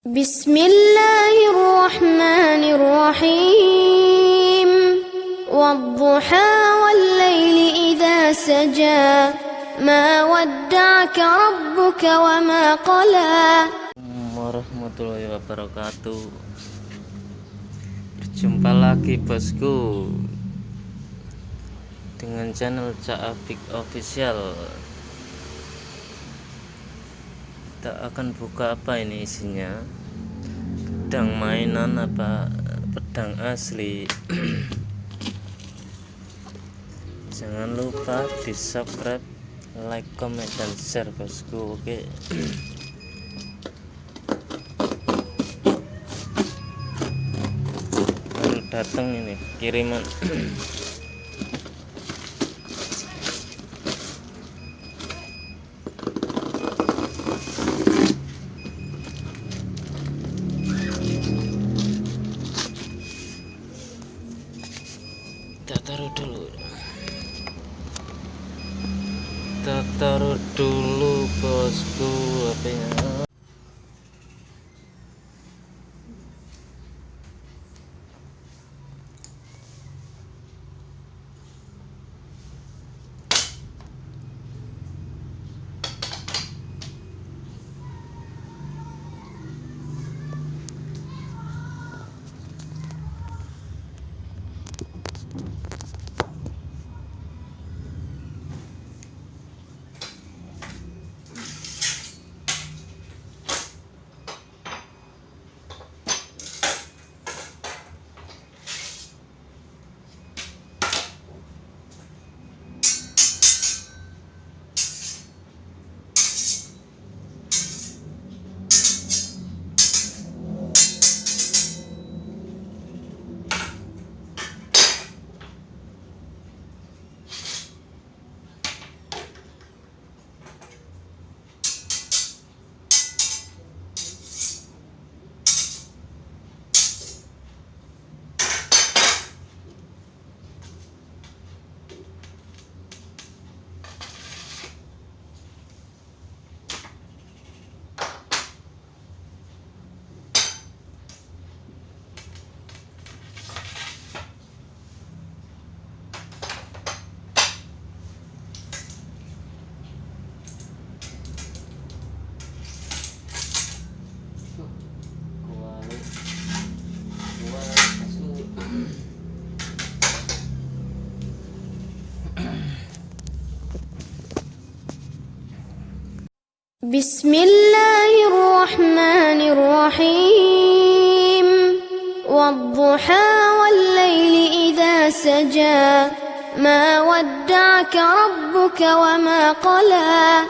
Bismillahirrahmanirrahim. Wadduha wal-laili idza saja. Ma wadda'aka rabbuka wa ma qala. Warahmatullahi wabarakatuh. Berjumpa lagi bosku dengan channel Cak Apik Official. Kita akan buka apa ini isinya, pedang mainan apa pedang asli. Jangan lupa di subscribe, like, comment, dan share bosku. Oke. Datang ini kiriman. Kita taruh dulu bosku HP-nya. Bismillahirrahmanirrahim. Wadduha wal-laili idza saja. Ma wadda'aka rabbuka wa ma qala.